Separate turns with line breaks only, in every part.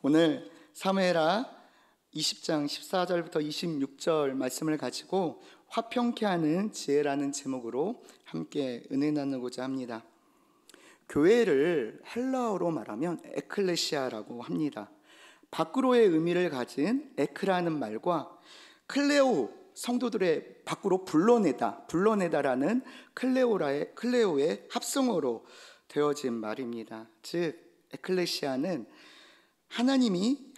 오늘 사무엘하 20장 14절부터 26절 말씀을 가지고 화평케 하는 지혜라는 제목으로 함께 은혜 나누고자 합니다. 교회를 헬라어로 말하면 에클레시아라고 합니다. 밖으로의 의미를 가진 에크라는 말과 클레오, 성도들의 밖으로 불러내다라는 클레오의 합성어로 되어진 말입니다. 즉 에클레시아는 하나님의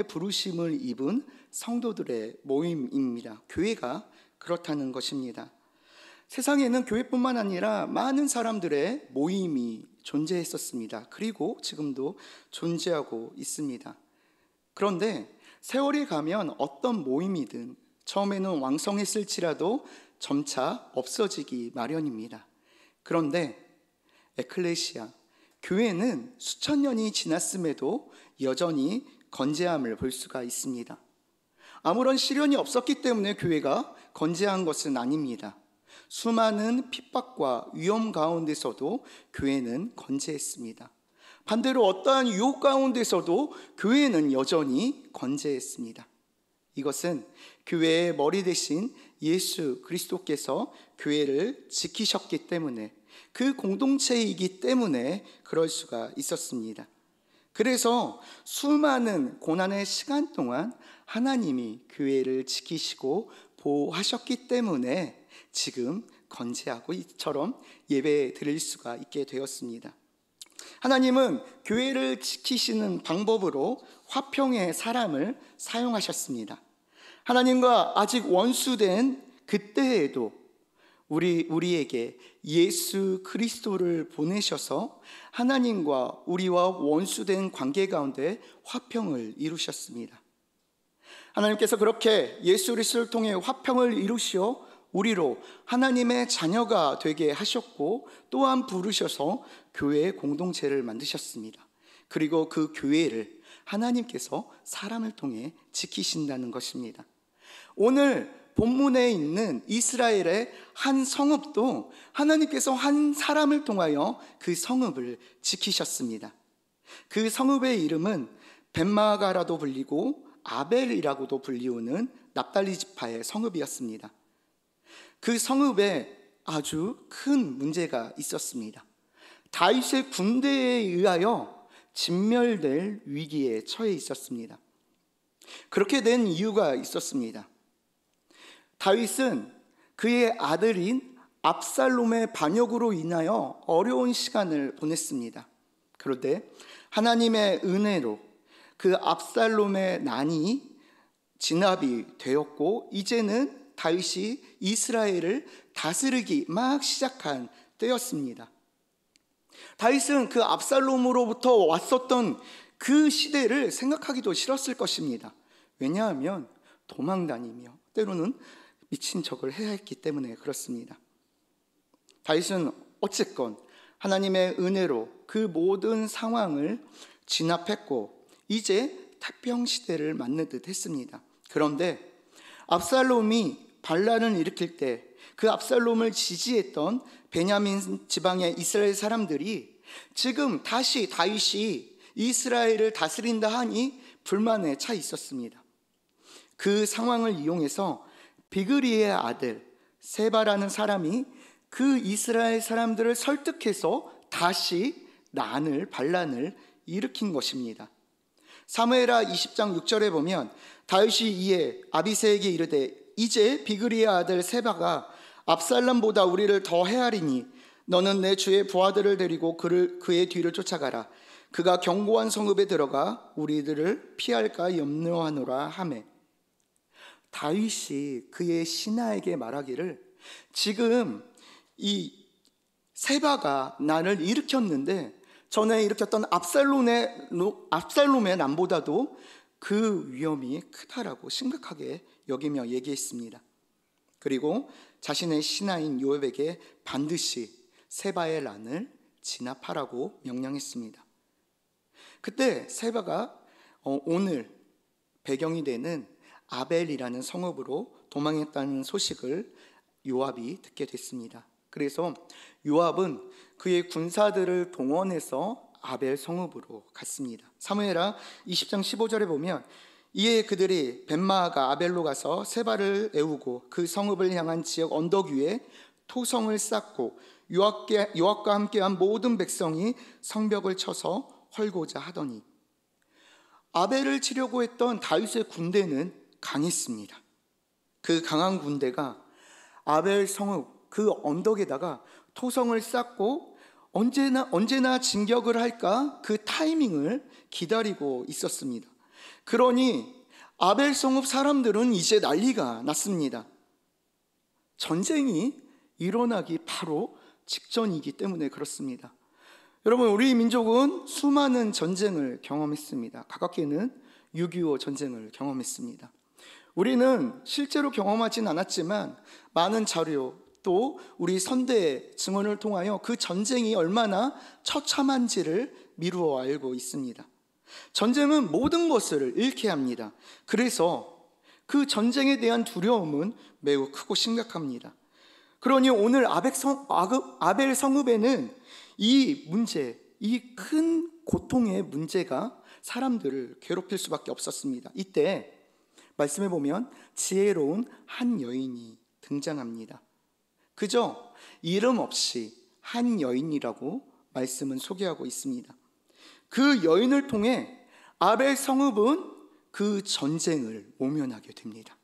부르심을 입은 성도들의 모임입니다. 교회가 그렇다는 것입니다. 세상에는 교회뿐만 아니라 많은 사람들의 모임이 존재했었습니다. 그리고 지금도 존재하고 있습니다. 그런데 세월이 가면 어떤 모임이든 처음에는 왕성했을지라도 점차 없어지기 마련입니다. 그런데 에클레시아, 교회는 수천 년이 지났음에도 여전히 건재함을 볼 수가 있습니다. 아무런 시련이 없었기 때문에 교회가 건재한 것은 아닙니다. 수많은 핍박과 위험 가운데서도 교회는 건재했습니다. 반대로 어떠한 유혹 가운데서도 교회는 여전히 건재했습니다. 이것은 교회의 머리 대신 예수 그리스도께서 교회를 지키셨기 때문에, 그 공동체이기 때문에 그럴 수가 있었습니다. 그래서 수많은 고난의 시간 동안 하나님이 교회를 지키시고 보호하셨기 때문에 지금 건재하고 이처럼 예배 드릴 수가 있게 되었습니다. 하나님은 교회를 지키시는 방법으로 화평의 사람을 사용하셨습니다. 하나님과 아직 원수된 그때에도 우리에게 예수 그리스도를 보내셔서 하나님과 우리와 원수된 관계 가운데 화평을 이루셨습니다. 하나님께서 그렇게 예수 그리스도를 통해 화평을 이루시어 우리로 하나님의 자녀가 되게 하셨고, 또한 부르셔서 교회 공동체를 만드셨습니다. 그리고 그 교회를 하나님께서 사람을 통해 지키신다는 것입니다. 오늘 본문에 있는 이스라엘의 한 성읍도 하나님께서 한 사람을 통하여 그 성읍을 지키셨습니다. 그 성읍의 이름은 벳마가라도 불리고 아벨이라고도 불리우는 납달리 지파의 성읍이었습니다. 그 성읍에 아주 큰 문제가 있었습니다. 다윗의 군대에 의하여 진멸될 위기에 처해 있었습니다. 그렇게 된 이유가 있었습니다. 다윗은 그의 아들인 압살롬의 반역으로 인하여 어려운 시간을 보냈습니다. 그런데 하나님의 은혜로 그 압살롬의 난이 진압이 되었고, 이제는 다윗이 이스라엘을 다스리기 막 시작한 때였습니다. 다윗은 그 압살롬으로부터 왔었던 그 시대를 생각하기도 싫었을 것입니다. 왜냐하면 도망다니며 때로는 미친 척을 해야 했기 때문에 그렇습니다. 다윗은 어쨌건 하나님의 은혜로 그 모든 상황을 진압했고 이제 태평 시대를 맞는 듯 했습니다. 그런데 압살롬이 반란을 일으킬 때 그 압살롬을 지지했던 베냐민 지방의 이스라엘 사람들이 지금 다시 다윗이 이스라엘을 다스린다 하니 불만에 차 있었습니다. 그 상황을 이용해서 비그리의 아들 세바라는 사람이 그 이스라엘 사람들을 설득해서 다시 반란을 일으킨 것입니다. 사무엘하 20장 6절에 보면 다윗이 이에 아비새에게 이르되 이제 비그리의 아들 세바가 압살롬보다 우리를 더 헤아리니 너는 내 주의 부하들을 데리고 그의 뒤를 쫓아가라. 그가 견고한 성읍에 들어가 우리들을 피할까 염려하노라 하매, 다윗이 그의 신하에게 말하기를 지금 이 세바가 나를 일으켰는데 전에 일으켰던 압살롬의 난보다도 그 위험이 크다라고 심각하게 여기며 얘기했습니다. 그리고 자신의 신하인 요압에게 반드시 세바의 난을 진압하라고 명령했습니다. 그때 세바가 오늘 배경이 되는 아벨이라는 성읍으로 도망했다는 소식을 요압이 듣게 됐습니다. 그래서 요압은 그의 군사들을 동원해서 아벨 성읍으로 갔습니다. 사무엘하 20장 15절에 보면 이에 그들이 벳마아가 아벨로 가서 세바를 애우고 그 성읍을 향한 지역 언덕 위에 토성을 쌓고 요압과 함께한 모든 백성이 성벽을 쳐서 헐고자 하더니, 아벨을 치려고 했던 다윗의 군대는 강했습니다. 그 강한 군대가 아벨 성읍 그 언덕에다가 토성을 쌓고 언제나 진격을 할까 그 타이밍을 기다리고 있었습니다. 그러니 아벨 성읍 사람들은 이제 난리가 났습니다. 전쟁이 일어나기 바로 직전이기 때문에 그렇습니다. 여러분, 우리 민족은 수많은 전쟁을 경험했습니다. 가깝게는 6.25 전쟁을 경험했습니다. 우리는 실제로 경험하진 않았지만 많은 자료, 또 우리 선대의 증언을 통하여 그 전쟁이 얼마나 처참한지를 미루어 알고 있습니다. 전쟁은 모든 것을 잃게 합니다. 그래서 그 전쟁에 대한 두려움은 매우 크고 심각합니다. 그러니 오늘 아벨 성읍에는 이 문제, 이 큰 고통의 문제가 사람들을 괴롭힐 수밖에 없었습니다. 이때 말씀해 보면 지혜로운 한 여인이 등장합니다. 그저 이름 없이 한 여인이라고 말씀은 소개하고 있습니다. 그 여인을 통해 아벨 성읍은 그 전쟁을 모면하게 됩니다.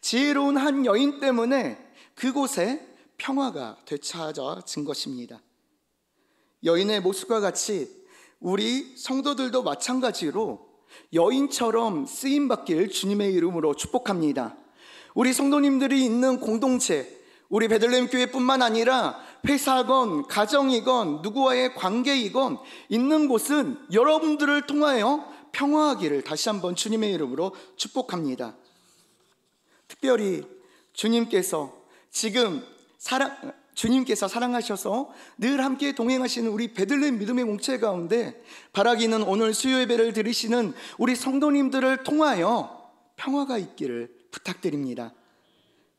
지혜로운 한 여인 때문에 그곳에 평화가 되찾아진 것입니다. 여인의 모습과 같이 우리 성도들도 마찬가지로 여인처럼 쓰임받길 주님의 이름으로 축복합니다. 우리 성도님들이 있는 공동체, 우리 베들레헴 교회뿐만 아니라 회사건 가정이건 누구와의 관계이건 있는 곳은 여러분들을 통하여 평화하기를 다시 한번 주님의 이름으로 축복합니다. 특별히 주님께서 사랑하셔서 늘 함께 동행하시는 우리 베들레헴 믿음의 공체 가운데 바라기는 오늘 수요 예배를 드리시는 우리 성도님들을 통하여 평화가 있기를 부탁드립니다.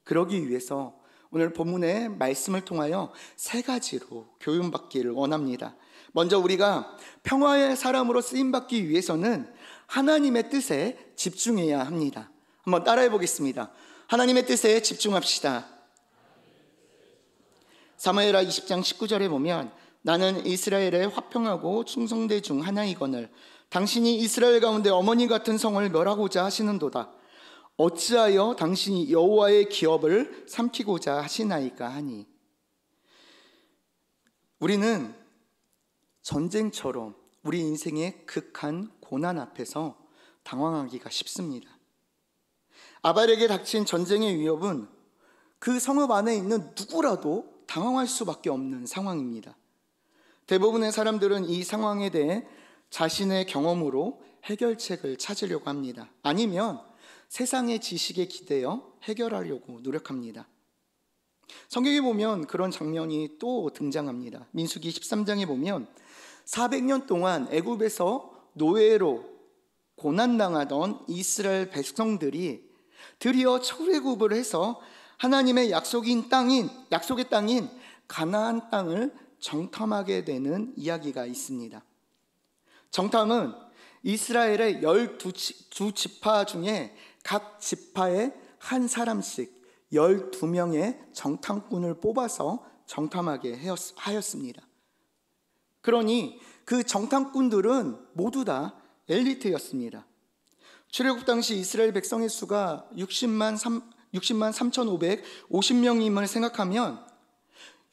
그러기 위해서 오늘 본문의 말씀을 통하여 3가지로 교훈받기를 원합니다. 먼저 우리가 평화의 사람으로 쓰임받기 위해서는 하나님의 뜻에 집중해야 합니다. 한번 따라해 보겠습니다. 하나님의 뜻에 집중합시다. 사무엘하 20장 19절에 보면 나는 이스라엘의 화평하고 충성대 중 하나이거늘 당신이 이스라엘 가운데 어머니 같은 성을 멸하고자 하시는도다. 어찌하여 당신이 여호와의 기업을 삼키고자 하시나이까 하니. 우리는 전쟁처럼 우리 인생의 극한 고난 앞에서 당황하기가 쉽습니다. 아벨에게 닥친 전쟁의 위협은 그 성읍 안에 있는 누구라도 당황할 수밖에 없는 상황입니다. 대부분의 사람들은 이 상황에 대해 자신의 경험으로 해결책을 찾으려고 합니다. 아니면 세상의 지식에 기대어 해결하려고 노력합니다. 성경에 보면 그런 장면이 또 등장합니다. 민수기 13장에 보면 400년 동안 애굽에서 노예로 고난당하던 이스라엘 백성들이 드디어 출애굽을 해서 하나님의 약속의 땅인 가나안 땅을 정탐하게 되는 이야기가 있습니다. 정탐은 이스라엘의 12지파 중에 각 지파에 한 사람씩 12명의 정탐꾼을 뽑아서 정탐하게 하였습니다. 그러니 그 정탐꾼들은 모두 다 엘리트였습니다. 출애굽 당시 이스라엘 백성의 수가 60만 3,550명임을 생각하면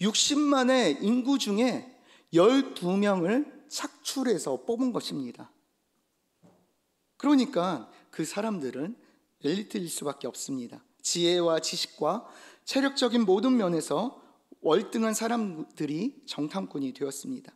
60만의 인구 중에 12명을 착출해서 뽑은 것입니다. 그러니까 그 사람들은 엘리트일 수밖에 없습니다. 지혜와 지식과 체력적인 모든 면에서 월등한 사람들이 정탐꾼이 되었습니다.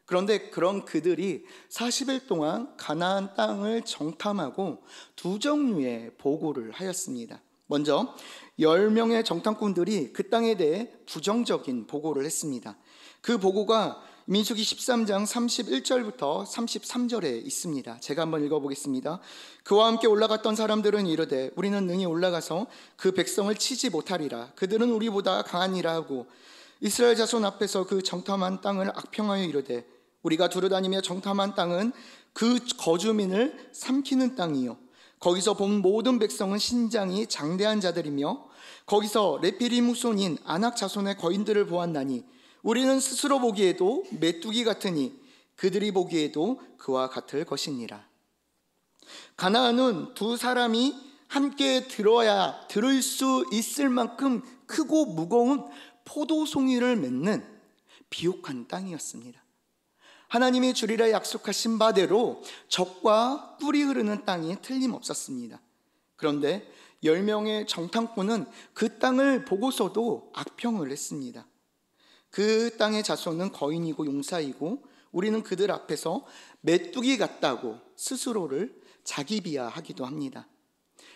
그런데 그런 그들이 40일 동안 가나안 땅을 정탐하고 2종류의 보고를 하였습니다. 먼저 10명의 정탐꾼들이 그 땅에 대해 부정적인 보고를 했습니다. 그 보고가 민수기 13장 31절부터 33절에 있습니다. 제가 한번 읽어보겠습니다. 그와 함께 올라갔던 사람들은 이르되 우리는 능히 올라가서 그 백성을 치지 못하리라. 그들은 우리보다 강하니라 하고 이스라엘 자손 앞에서 그 정탐한 땅을 악평하여 이르되 우리가 두루다니며 정탐한 땅은 그 거주민을 삼키는 땅이요, 거기서 본 모든 백성은 신장이 장대한 자들이며 거기서 레피림 후손인 아낙 자손의 거인들을 보았나니 우리는 스스로 보기에도 메뚜기 같으니 그들이 보기에도 그와 같을 것이니라. 가나안은 두 사람이 함께 들어야 들을 수 있을 만큼 크고 무거운 포도송이를 맺는 비옥한 땅이었습니다. 하나님이 주리라 약속하신 바대로 젖과 꿀이 흐르는 땅이 틀림없었습니다. 그런데 10명의 정탐꾼은 그 땅을 보고서도 악평을 했습니다. 그 땅의 자손은 거인이고 용사이고 우리는 그들 앞에서 메뚜기 같다고 스스로를 자기 비하하기도 합니다.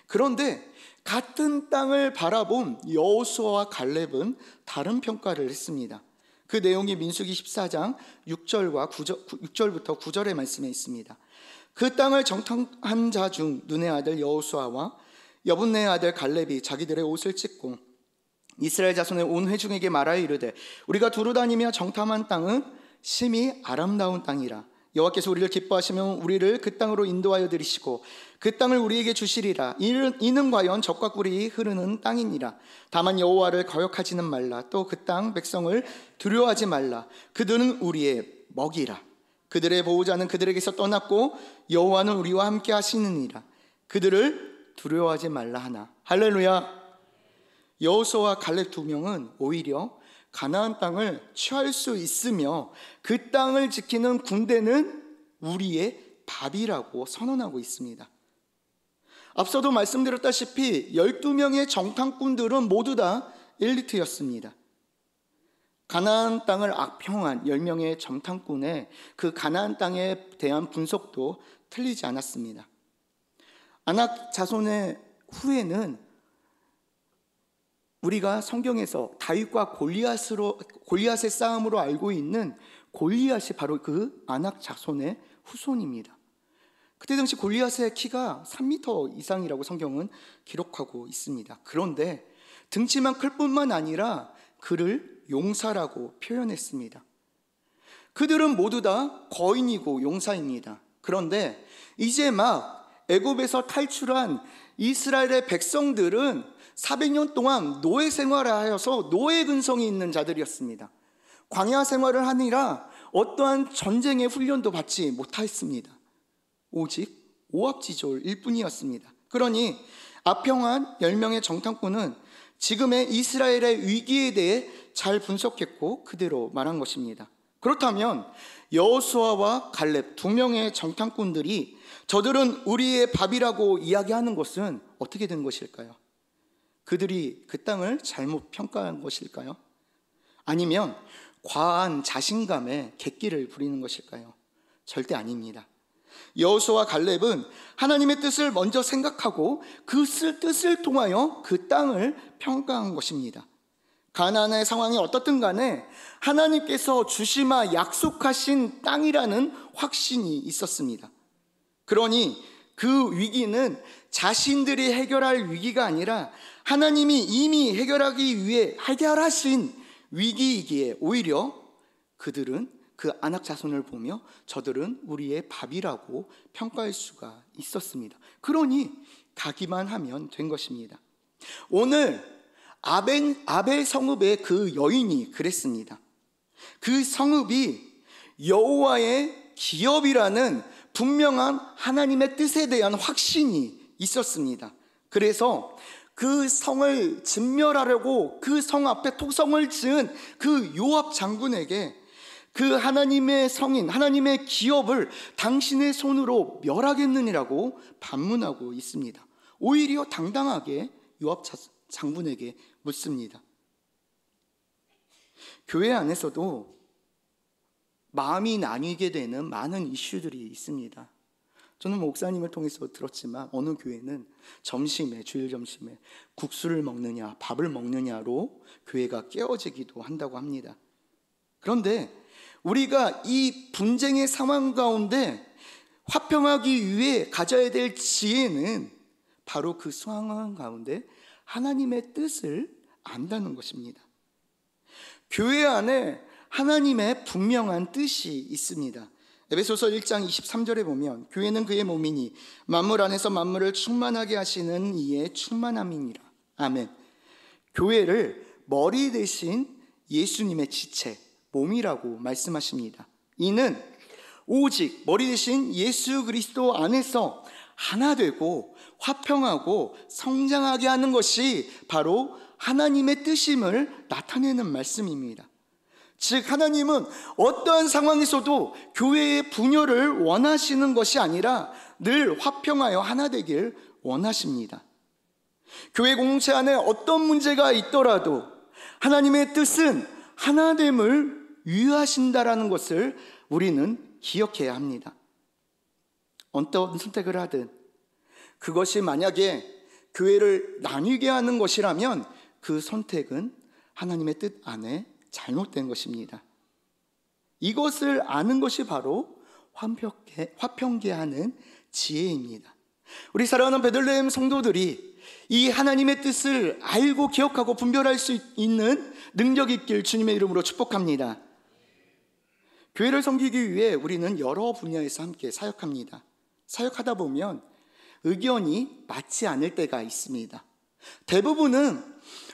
그런데 같은 땅을 바라본 여호수아와 갈렙은 다른 평가를 했습니다. 그 내용이 민수기 14장 6절부터 9절의 말씀에 있습니다. 그 땅을 정탐한 자 중 눈의 아들 여호수아와 여분네의 아들 갈렙이 자기들의 옷을 찢고 이스라엘 자손의 온 회중에게 말하여 이르되 우리가 두루다니며 정탐한 땅은 심히 아름다운 땅이라. 여호와께서 우리를 기뻐하시면 우리를 그 땅으로 인도하여 들이시고 그 땅을 우리에게 주시리라. 이는 과연 젖과 꿀이 흐르는 땅이니라. 다만 여호와를 거역하지는 말라. 또 그 땅 백성을 두려워하지 말라. 그들은 우리의 먹이라. 그들의 보호자는 그들에게서 떠났고 여호와는 우리와 함께 하시느니라. 그들을 두려워하지 말라 하나. 할렐루야. 여호수아와 갈렙 두 명은 오히려 가나안 땅을 취할 수 있으며 그 땅을 지키는 군대는 우리의 밥이라고 선언하고 있습니다. 앞서도 말씀드렸다시피 12명의 정탐꾼들은 모두 다 엘리트였습니다. 가나안 땅을 악평한 10명의 정탐꾼의 그 가나안 땅에 대한 분석도 틀리지 않았습니다. 아낙 자손의 후에는 우리가 성경에서 다윗과 골리앗의 싸움으로 알고 있는 골리앗이 바로 그 아낙 자손의 후손입니다. 그때 당시 골리앗의 키가 3m 이상이라고 성경은 기록하고 있습니다. 그런데 등치만 클 뿐만 아니라 그를 용사라고 표현했습니다. 그들은 모두 다 거인이고 용사입니다. 그런데 이제 막 애굽에서 탈출한 이스라엘의 백성들은 400년 동안 노예 생활을 하여서 노예 근성이 있는 자들이었습니다. 광야 생활을 하느라 어떠한 전쟁의 훈련도 받지 못했습니다. 오직 오합지졸일 뿐이었습니다. 그러니 악평한 10명의 정탐꾼은 지금의 이스라엘의 위기에 대해 잘 분석했고 그대로 말한 것입니다. 그렇다면 여호수아와 갈렙 두 명의 정탐꾼들이 저들은 우리의 밥이라고 이야기하는 것은 어떻게 된 것일까요? 그들이 그 땅을 잘못 평가한 것일까요? 아니면 과한 자신감에 객기를 부리는 것일까요? 절대 아닙니다. 여호수아와 갈렙은 하나님의 뜻을 먼저 생각하고 그 뜻을 통하여 그 땅을 평가한 것입니다. 가나안의 상황이 어떻든 간에 하나님께서 주시마 약속하신 땅이라는 확신이 있었습니다. 그러니 그 위기는 자신들이 해결할 위기가 아니라 하나님이 이미 해결하기 위해 해결하신 위기이기에 오히려 그들은 그 아낙 자손을 보며 저들은 우리의 밥이라고 평가할 수가 있었습니다. 그러니 가기만 하면 된 것입니다. 오늘 아벨 성읍의 그 여인이 그랬습니다. 그 성읍이 여호와의 기업이라는 분명한 하나님의 뜻에 대한 확신이 있었습니다. 그래서 그 성을 진멸하려고 그 성 앞에 토성을 지은 그 요압 장군에게 그 하나님의 성인, 하나님의 기업을 당신의 손으로 멸하겠느니라고 반문하고 있습니다. 오히려 당당하게 요압 장군에게 묻습니다. 교회 안에서도 마음이 나뉘게 되는 많은 이슈들이 있습니다. 저는 목사님을 통해서 들었지만 어느 교회는 주일 점심에 국수를 먹느냐 밥을 먹느냐로 교회가 깨어지기도 한다고 합니다. 그런데 우리가 이 분쟁의 상황 가운데 화평하기 위해 가져야 될 지혜는 바로 그 상황 가운데 하나님의 뜻을 안다는 것입니다. 교회 안에 하나님의 분명한 뜻이 있습니다. 에베소서 1장 23절에 보면 교회는 그의 몸이니 만물 안에서 만물을 충만하게 하시는 이의 충만함이니라. 아멘. 교회를 머리 대신 예수님의 지체, 몸이라고 말씀하십니다. 이는 오직 머리 대신 예수 그리스도 안에서 하나 되고 화평하고 성장하게 하는 것이 바로 하나님의 뜻임을 나타내는 말씀입니다. 즉 하나님은 어떠한 상황에서도 교회의 분열을 원하시는 것이 아니라 늘 화평하여 하나 되길 원하십니다. 교회 공동체 안에 어떤 문제가 있더라도 하나님의 뜻은 하나됨을 유효하신다라는 것을 우리는 기억해야 합니다. 어떤 선택을 하든 그것이 만약에 교회를 나뉘게 하는 것이라면 그 선택은 하나님의 뜻 안에 잘못된 것입니다. 이것을 아는 것이 바로 화평케 하는 지혜입니다. 우리 사랑하는 베들레헴 성도들이 이 하나님의 뜻을 알고 기억하고 분별할 수 있는 능력이 있길 주님의 이름으로 축복합니다. 교회를 섬기기 위해 우리는 여러 분야에서 함께 사역합니다. 사역하다 보면 의견이 맞지 않을 때가 있습니다. 대부분은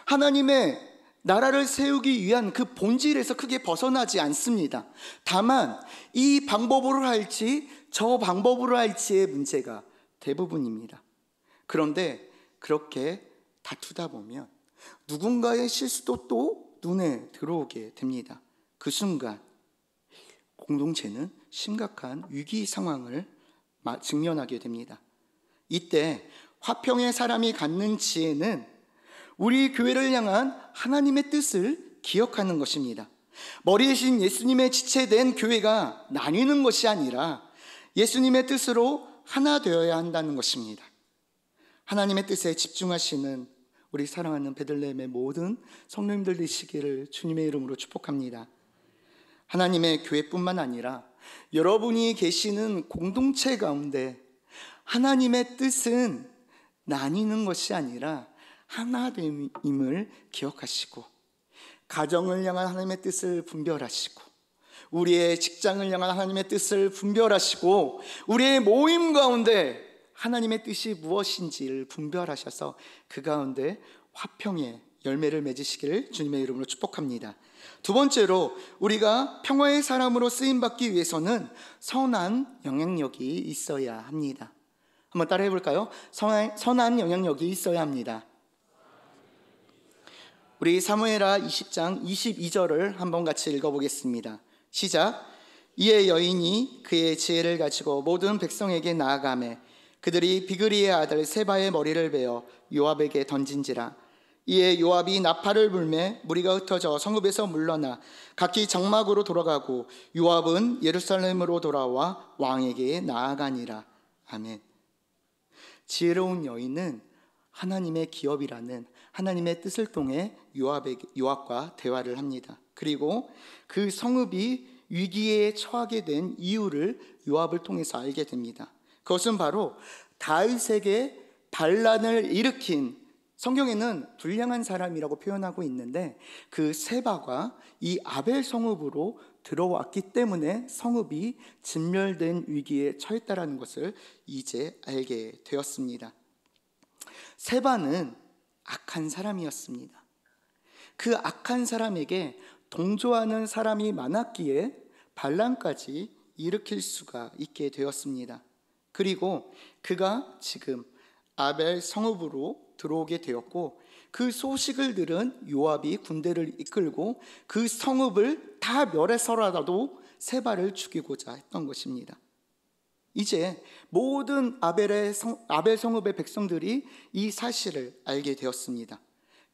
하나님의 나라를 세우기 위한 그 본질에서 크게 벗어나지 않습니다. 다만 이 방법으로 할지 저 방법으로 할지의 문제가 대부분입니다. 그런데 그렇게 다투다 보면 누군가의 실수도 또 눈에 들어오게 됩니다. 그 순간 공동체는 심각한 위기 상황을 직면하게 됩니다. 이때 화평의 사람이 갖는 지혜는 우리 교회를 향한 하나님의 뜻을 기억하는 것입니다. 머리 대신 예수님의 지체된 교회가 나뉘는 것이 아니라 예수님의 뜻으로 하나 되어야 한다는 것입니다. 하나님의 뜻에 집중하시는 우리 사랑하는 베들레헴의 모든 성도님들 되시기를 주님의 이름으로 축복합니다. 하나님의 교회뿐만 아니라 여러분이 계시는 공동체 가운데 하나님의 뜻은 나뉘는 것이 아니라 하나됨임을 기억하시고 가정을 향한 하나님의 뜻을 분별하시고 우리의 직장을 향한 하나님의 뜻을 분별하시고 우리의 모임 가운데 하나님의 뜻이 무엇인지를 분별하셔서 그 가운데 화평의 열매를 맺으시기를 주님의 이름으로 축복합니다. 두 번째로 우리가 평화의 사람으로 쓰임받기 위해서는 선한 영향력이 있어야 합니다. 한번 따라해 볼까요? 선한 영향력이 있어야 합니다. 우리 사무엘하 20장 22절을 한번 같이 읽어보겠습니다. 시작. 이에 여인이 그의 지혜를 가지고 모든 백성에게 나아가매 그들이 비그리의 아들 세바의 머리를 베어 요압에게 던진지라. 이에 요압이 나팔을 불매 무리가 흩어져 성읍에서 물러나 각기 장막으로 돌아가고 요압은 예루살렘으로 돌아와 왕에게 나아가니라. 아멘. 지혜로운 여인은 하나님의 기업이라는 하나님의 뜻을 통해 요압과 대화를 합니다. 그리고 그 성읍이 위기에 처하게 된 이유를 요압을 통해서 알게 됩니다. 그것은 바로 다윗에게 반란을 일으킨, 성경에는 불량한 사람이라고 표현하고 있는데 그 세바가 이 아벨 성읍으로 들어왔기 때문에 성읍이 진멸된 위기에 처했다라는 것을 이제 알게 되었습니다. 세바는 악한 사람이었습니다. 그 악한 사람에게 동조하는 사람이 많았기에 반란까지 일으킬 수가 있게 되었습니다. 그리고 그가 지금 아벨 성읍으로 들어오게 되었고 그 소식을 들은 요압이 군대를 이끌고 그 성읍을 다 멸해서라도 세바를 죽이고자 했던 것입니다. 이제 모든 아벨 성읍의 백성들이 이 사실을 알게 되었습니다.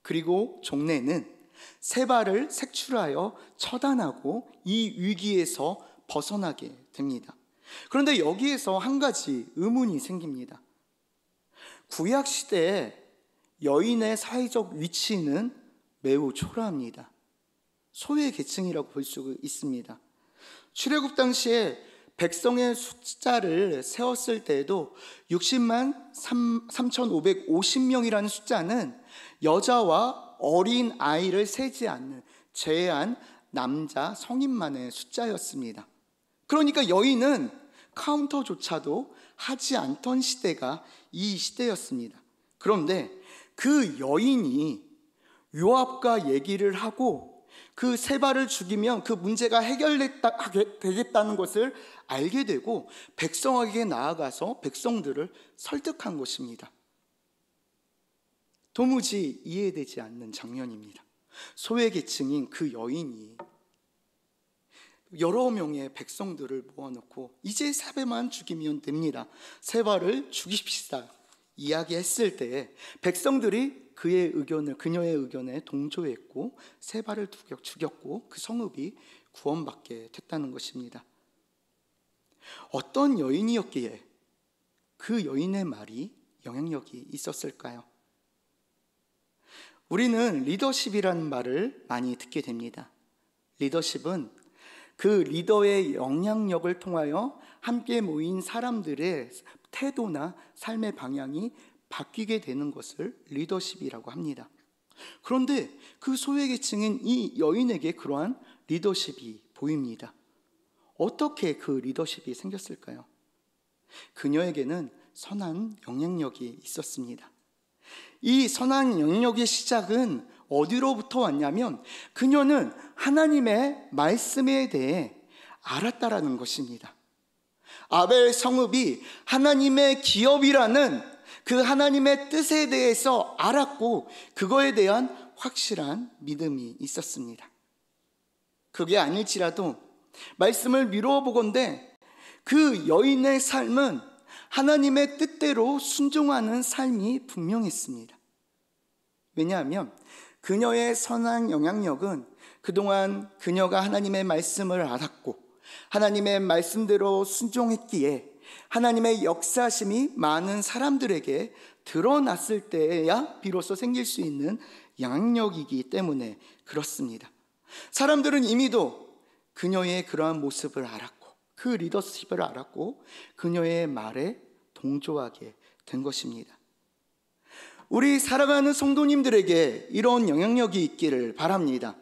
그리고 종래는 세바를 색출하여 처단하고 이 위기에서 벗어나게 됩니다. 그런데 여기에서 한 가지 의문이 생깁니다. 구약 시대에 여인의 사회적 위치는 매우 초라합니다. 소외 계층이라고 볼 수 있습니다. 출애굽 당시에 백성의 숫자를 세웠을 때에도 60만 3,550명이라는 숫자는 여자와 어린 아이를 세지 않는 제한 남자 성인만의 숫자였습니다. 그러니까 여인은 카운터조차도 하지 않던 시대가 이 시대였습니다. 그런데 그 여인이 요압과 얘기를 하고 그 세바를 죽이면 그 문제가 해결되겠다는 것을 알게 되고 백성에게 나아가서 백성들을 설득한 것입니다. 도무지 이해되지 않는 장면입니다. 소외계층인 그 여인이 여러 명의 백성들을 모아놓고 이제 세바만 죽이면 됩니다, 세바를 죽입시다 이야기했을 때 백성들이 그녀의 의견에 동조했고 세바를 죽였고 그 성읍이 구원받게 됐다는 것입니다. 어떤 여인이었기에 그 여인의 말이 영향력이 있었을까요? 우리는 리더십이라는 말을 많이 듣게 됩니다. 리더십은 그 리더의 영향력을 통하여 함께 모인 사람들의 태도나 삶의 방향이 바뀌게 되는 것을 리더십이라고 합니다. 그런데 그 소외계층인 이 여인에게 그러한 리더십이 보입니다. 어떻게 그 리더십이 생겼을까요? 그녀에게는 선한 영향력이 있었습니다. 이 선한 영향력의 시작은 어디로부터 왔냐면 그녀는 하나님의 말씀에 대해 알았다라는 것입니다. 아벨 성읍이 하나님의 기업이라는 그 하나님의 뜻에 대해서 알았고 그거에 대한 확실한 믿음이 있었습니다. 그게 아닐지라도 말씀을 미루어 보건대 그 여인의 삶은 하나님의 뜻대로 순종하는 삶이 분명했습니다. 왜냐하면 그녀의 선한 영향력은 그동안 그녀가 하나님의 말씀을 알았고 하나님의 말씀대로 순종했기에 하나님의 역사심이 많은 사람들에게 드러났을 때야 비로소 생길 수 있는 영향력이기 때문에 그렇습니다. 사람들은 이미도 그녀의 그러한 모습을 알았고 그 리더십을 알았고 그녀의 말에 동조하게 된 것입니다. 우리 살아가는 성도님들에게 이런 영향력이 있기를 바랍니다.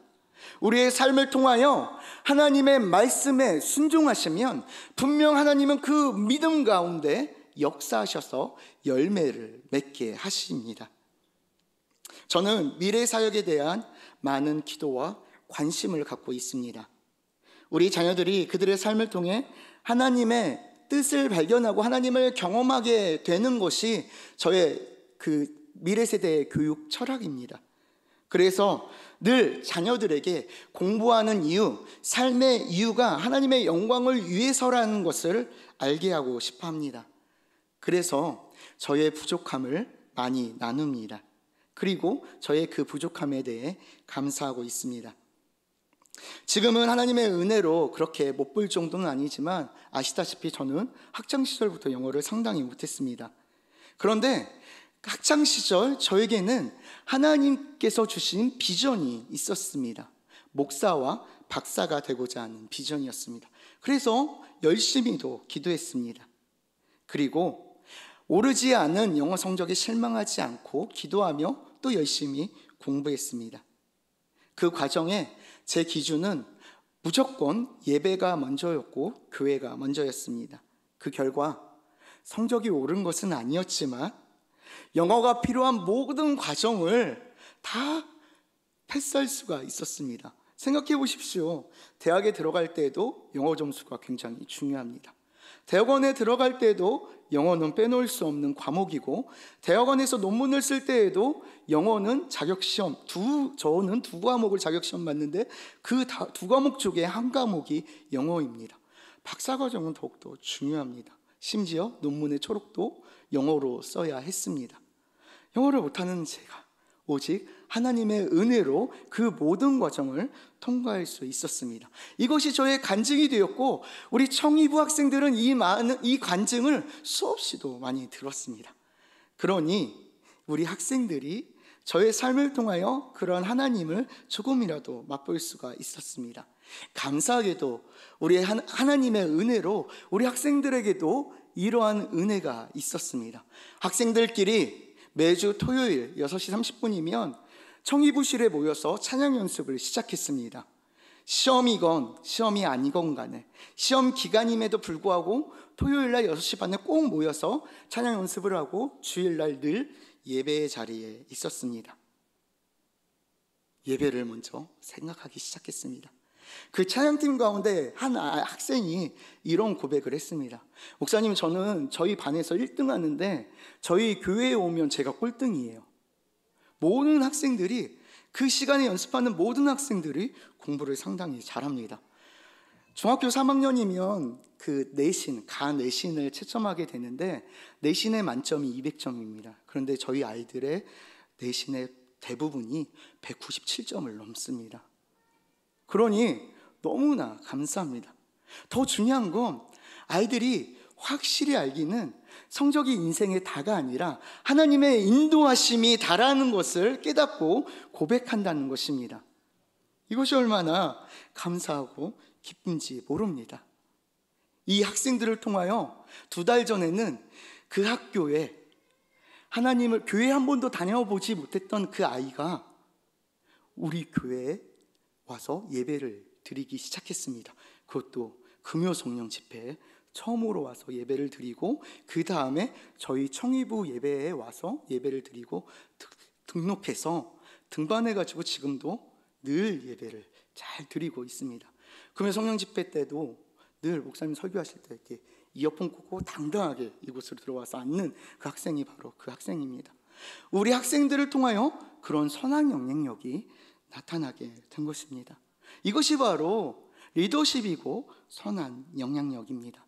우리의 삶을 통하여 하나님의 말씀에 순종하시면 분명 하나님은 그 믿음 가운데 역사하셔서 열매를 맺게 하십니다. 저는 미래 사역에 대한 많은 기도와 관심을 갖고 있습니다. 우리 자녀들이 그들의 삶을 통해 하나님의 뜻을 발견하고 하나님을 경험하게 되는 것이 저의 그 미래 세대의 교육 철학입니다. 그래서 늘 자녀들에게 공부하는 이유, 삶의 이유가 하나님의 영광을 위해서라는 것을 알게 하고 싶어 합니다. 그래서 저의 부족함을 많이 나눕니다. 그리고 저의 그 부족함에 대해 감사하고 있습니다. 지금은 하나님의 은혜로 그렇게 못 볼 정도는 아니지만 아시다시피 저는 학창시절부터 영어를 상당히 못했습니다. 그런데 학창시절 저에게는 하나님께서 주신 비전이 있었습니다. 목사와 박사가 되고자 하는 비전이었습니다. 그래서 열심히도 기도했습니다. 그리고 오르지 않은 영어 성적에 실망하지 않고 기도하며 또 열심히 공부했습니다. 그 과정에 제 기준은 무조건 예배가 먼저였고 교회가 먼저였습니다. 그 결과 성적이 오른 것은 아니었지만 영어가 필요한 모든 과정을 다 패스할 수가 있었습니다. 생각해 보십시오. 대학에 들어갈 때에도 영어 점수가 굉장히 중요합니다. 대학원에 들어갈 때에도 영어는 빼놓을 수 없는 과목이고 대학원에서 논문을 쓸 때에도 영어는 자격시험 저는 두 과목을 자격시험 봤는데 그 두 과목 중에 한 과목이 영어입니다. 박사과정은 더욱더 중요합니다. 심지어 논문의 초록도 영어로 써야 했습니다. 영어를 못하는 제가 오직 하나님의 은혜로 그 모든 과정을 통과할 수 있었습니다. 이것이 저의 간증이 되었고 우리 청이부 학생들은 이 간증을 수없이도 많이 들었습니다. 그러니 우리 학생들이 저의 삶을 통하여 그런 하나님을 조금이라도 맛볼 수가 있었습니다. 감사하게도 우리 하나님의 은혜로 우리 학생들에게도 이러한 은혜가 있었습니다. 학생들끼리 매주 토요일 6시 30분이면 청이부실에 모여서 찬양 연습을 시작했습니다. 시험이건 시험이 아니건 간에 시험 기간임에도 불구하고 토요일날 6시 반에 꼭 모여서 찬양 연습을 하고 주일날 늘 예배의 자리에 있었습니다. 예배를 먼저 생각하기 시작했습니다. 그 찬양팀 가운데 한 학생이 이런 고백을 했습니다. 목사님, 저는 저희 반에서 1등 하는데 저희 교회에 오면 제가 꼴등이에요. 모든 학생들이, 그 시간에 연습하는 모든 학생들이 공부를 상당히 잘합니다. 중학교 3학년이면 그 내신, 내신을 채점하게 되는데 내신의 만점이 200점입니다. 그런데 저희 아이들의 내신의 대부분이 197점을 넘습니다. 그러니 너무나 감사합니다. 더 중요한 건 아이들이 확실히 알기는 성적이 인생의 다가 아니라 하나님의 인도하심이 다라는 것을 깨닫고 고백한다는 것입니다. 이것이 얼마나 감사하고 기쁜지 모릅니다. 이 학생들을 통하여 2달 전에는 그 학교에 하나님을 교회 한 번도 다녀보지 못했던 그 아이가 우리 교회에 와서 예배를 드리기 시작했습니다. 그것도 금요 성령 집회에 처음으로 와서 예배를 드리고 그 다음에 저희 청의부 예배에 와서 예배를 드리고 등록해서 등반해가지고 지금도 늘 예배를 잘 드리고 있습니다. 금요 성령 집회 때도 늘 목사님 설교하실 때 이렇게 이어폰 꽂고 당당하게 이곳으로 들어와서 앉는 그 학생이 바로 그 학생입니다. 우리 학생들을 통하여 그런 선한 영향력이 나타나게 된 것입니다. 이것이 바로 리더십이고 선한 영향력입니다.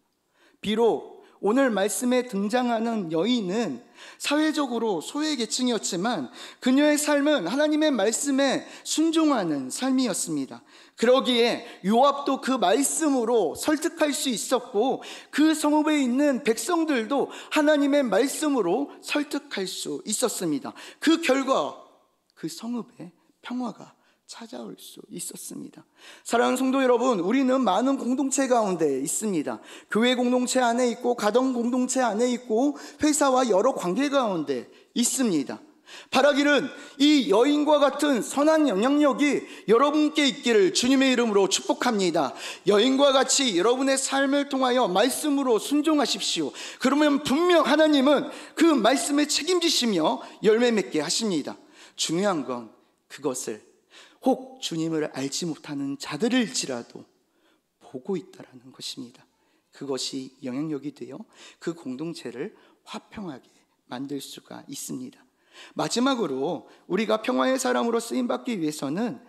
비록 오늘 말씀에 등장하는 여인은 사회적으로 소외계층이었지만 그녀의 삶은 하나님의 말씀에 순종하는 삶이었습니다. 그러기에 요압도 그 말씀으로 설득할 수 있었고 그 성읍에 있는 백성들도 하나님의 말씀으로 설득할 수 있었습니다. 그 결과 그 성읍에 평화가 찾아올 수 있었습니다. 사랑하는 성도 여러분, 우리는 많은 공동체 가운데 있습니다. 교회 공동체 안에 있고 가정 공동체 안에 있고 회사와 여러 관계 가운데 있습니다. 바라기는 이 여인과 같은 선한 영향력이 여러분께 있기를 주님의 이름으로 축복합니다. 여인과 같이 여러분의 삶을 통하여 말씀으로 순종하십시오. 그러면 분명 하나님은 그 말씀에 책임지시며 열매 맺게 하십니다. 중요한 건 그것을 혹 주님을 알지 못하는 자들일지라도 보고 있다라는 것입니다. 그것이 영향력이 되어 그 공동체를 화평하게 만들 수가 있습니다. 마지막으로 우리가 평화의 사람으로 쓰임받기 위해서는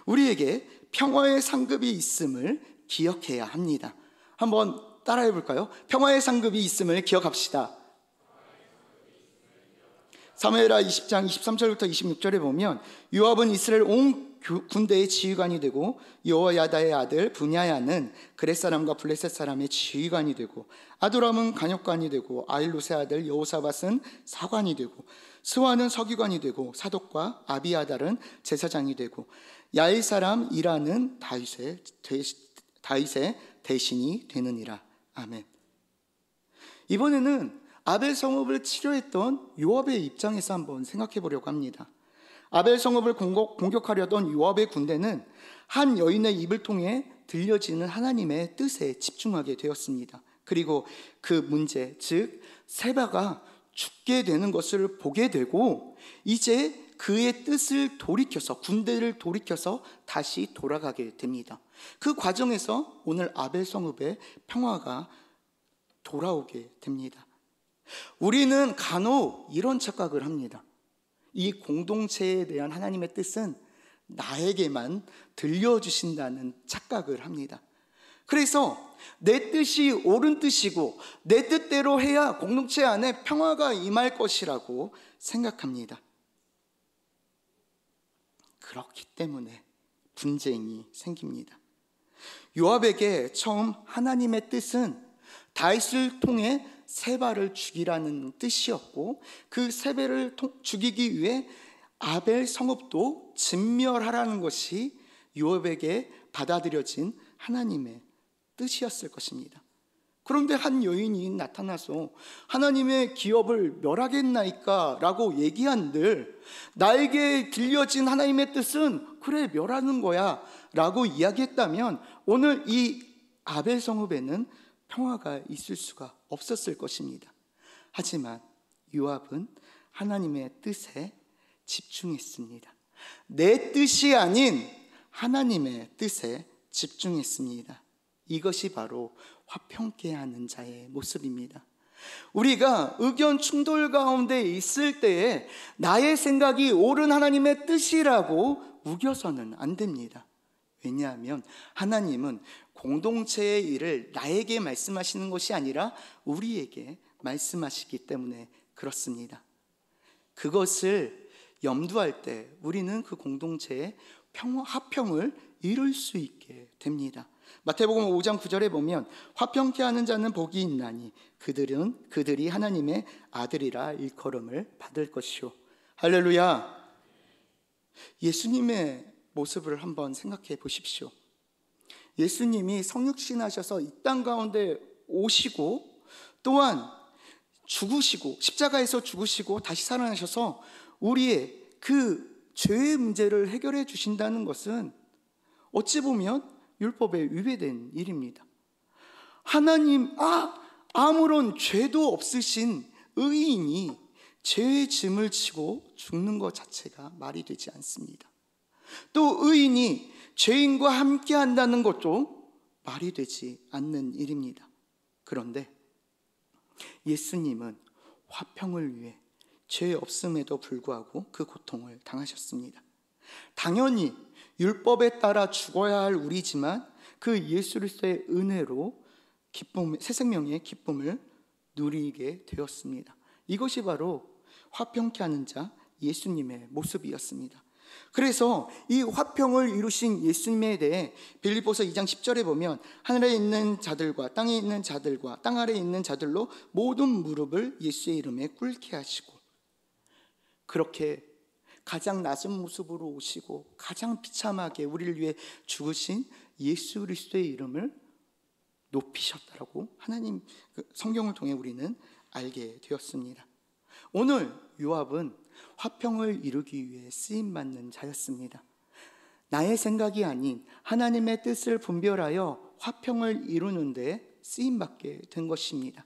우리에게 평화의 상급이 있음을 기억해야 합니다. 한번 따라해 볼까요? 평화의 상급이 있음을 기억합시다. 사무엘하 20장 23절부터 26절에 보면 요압은 이스라엘 온 군대의 지휘관이 되고 여호야다의 아들 분야야는 그렛 사람과 블레셋 사람의 지휘관이 되고 아도람은 간역관이 되고 아일롯의 아들 여호사밧은 사관이 되고 스와는 서기관이 되고 사독과 아비아달은 제사장이 되고 야일 사람 이라는 다윗의 대신이 되느니라. 아멘. 이번에는 아벨 성읍을 치료했던 요압의 입장에서 한번 생각해 보려고 합니다. 아벨 성읍을 공격하려던 요압의 군대는 한 여인의 입을 통해 들려지는 하나님의 뜻에 집중하게 되었습니다. 그리고 그 문제, 즉 세바가 죽게 되는 것을 보게 되고 이제 그의 뜻을 돌이켜서, 군대를 돌이켜서 다시 돌아가게 됩니다. 그 과정에서 오늘 아벨 성읍의 평화가 돌아오게 됩니다. 우리는 간혹 이런 착각을 합니다. 이 공동체에 대한 하나님의 뜻은 나에게만 들려주신다는 착각을 합니다. 그래서 내 뜻이 옳은 뜻이고 내 뜻대로 해야 공동체 안에 평화가 임할 것이라고 생각합니다. 그렇기 때문에 분쟁이 생깁니다. 요압에게 처음 하나님의 뜻은 다윗을 통해 세바를 죽이라는 뜻이었고 그 세바를 죽이기 위해 아벨 성읍도 진멸하라는 것이 요압에게 받아들여진 하나님의 뜻이었을 것입니다. 그런데 한 여인이 나타나서 하나님의 기업을 멸하겠나이까 라고 얘기한들 나에게 들려진 하나님의 뜻은 그래 멸하는 거야 라고 이야기했다면 오늘 이 아벨 성읍에는 평화가 있을 수가 없었을 것입니다. 하지만 요압은 하나님의 뜻에 집중했습니다. 내 뜻이 아닌 하나님의 뜻에 집중했습니다. 이것이 바로 화평케 하는 자의 모습입니다. 우리가 의견 충돌 가운데 있을 때에 나의 생각이 옳은 하나님의 뜻이라고 우겨서는 안 됩니다. 왜냐하면 하나님은 공동체의 일을 나에게 말씀하시는 것이 아니라 우리에게 말씀하시기 때문에 그렇습니다. 그것을 염두할 때 우리는 그 공동체의 화평을 이룰 수 있게 됩니다. 마태복음 5장 9절에 보면 화평케 하는 자는 복이 있나니 그들이 하나님의 아들이라 일컬음을 받을 것이요. 할렐루야. 예수님의 모습을 한번 생각해 보십시오. 예수님이 성육신 하셔서 이 땅 가운데 오시고 또한 죽으시고 십자가에서 죽으시고 다시 살아나셔서 우리의 그 죄의 문제를 해결해 주신다는 것은 어찌 보면 율법에 위배된 일입니다. 하나님 아무런 죄도 없으신 의인이 죄의 짐을 지고 죽는 것 자체가 말이 되지 않습니다. 또 의인이 죄인과 함께 한다는 것도 말이 되지 않는 일입니다. 그런데 예수님은 화평을 위해 죄 없음에도 불구하고 그 고통을 당하셨습니다. 당연히 율법에 따라 죽어야 할 우리지만 그 예수 그리스도의 은혜로 새 생명의 기쁨을 누리게 되었습니다. 이것이 바로 화평케 하는 자 예수님의 모습이었습니다. 그래서 이 화평을 이루신 예수님에 대해 빌립보서 2장 10절에 보면 하늘에 있는 자들과 땅에 있는 자들과 땅 아래에 있는 자들로 모든 무릎을 예수의 이름에 꿇게 하시고 그렇게 가장 낮은 모습으로 오시고 가장 비참하게 우리를 위해 죽으신 예수 그리스도의 이름을 높이셨다라고 하나님 성경을 통해 우리는 알게 되었습니다. 오늘 요압은 화평을 이루기 위해 쓰임받는 자였습니다. 나의 생각이 아닌 하나님의 뜻을 분별하여 화평을 이루는 데 쓰임받게 된 것입니다.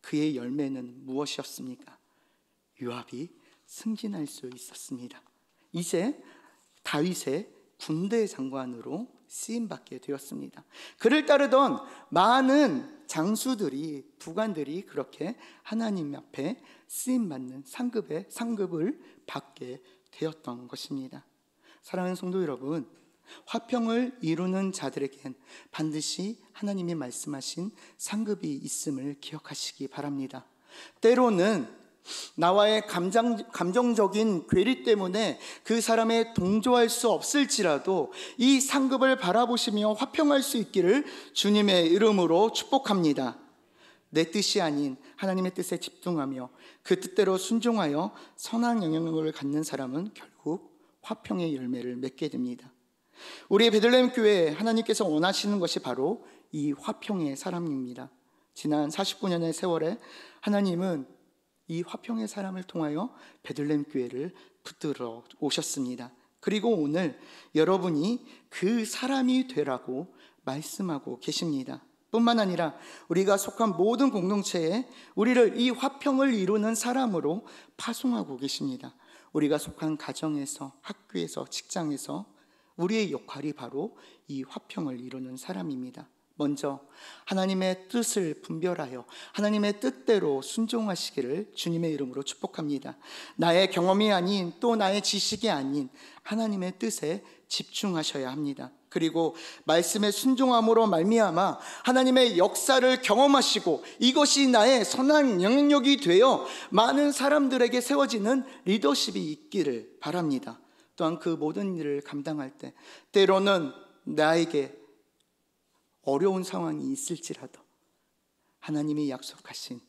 그의 열매는 무엇이었습니까? 요압이 승진할 수 있었습니다. 이제 다윗의 군대 장관으로 쓰임받게 되었습니다. 그를 따르던 많은 장수들이 부관들이 그렇게 하나님 앞에 쓰임받는 상급을 받게 되었던 것입니다. 사랑하는 성도 여러분, 화평을 이루는 자들에겐 반드시 하나님이 말씀하신 상급이 있음을 기억하시기 바랍니다. 때로는 나와의 감정적인 괴리 때문에 그 사람에 동조할 수 없을지라도 이 상급을 바라보시며 화평할 수 있기를 주님의 이름으로 축복합니다. 내 뜻이 아닌 하나님의 뜻에 집중하며 그 뜻대로 순종하여 선한 영향력을 갖는 사람은 결국 화평의 열매를 맺게 됩니다. 우리 베들레헴 교회에 하나님께서 원하시는 것이 바로 이 화평의 사람입니다. 지난 49년의 세월에 하나님은 이 화평의 사람을 통하여 베들레헴 교회를 붙들어 오셨습니다. 그리고 오늘 여러분이 그 사람이 되라고 말씀하고 계십니다. 뿐만 아니라 우리가 속한 모든 공동체에 우리를 이 화평을 이루는 사람으로 파송하고 계십니다. 우리가 속한 가정에서, 학교에서, 직장에서 우리의 역할이 바로 이 화평을 이루는 사람입니다. 먼저 하나님의 뜻을 분별하여 하나님의 뜻대로 순종하시기를 주님의 이름으로 축복합니다. 나의 경험이 아닌 또 나의 지식이 아닌 하나님의 뜻에 집중하셔야 합니다. 그리고 말씀에 순종함으로 말미암아 하나님의 역사를 경험하시고 이것이 나의 선한 영향력이 되어 많은 사람들에게 세워지는 리더십이 있기를 바랍니다. 또한 그 모든 일을 감당할 때 때로는 나에게 어려운 상황이 있을지라도 하나님이 약속하신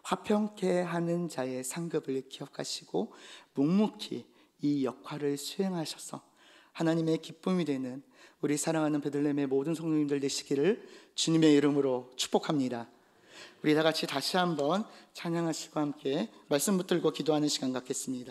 화평케 하는 자의 상급을 기억하시고 묵묵히 이 역할을 수행하셔서 하나님의 기쁨이 되는 우리 사랑하는 베들레헴의 모든 성도님들 되시기를 주님의 이름으로 축복합니다. 우리 다 같이 다시 한번 찬양하시고 함께 말씀 붙들고 기도하는 시간 갖겠습니다.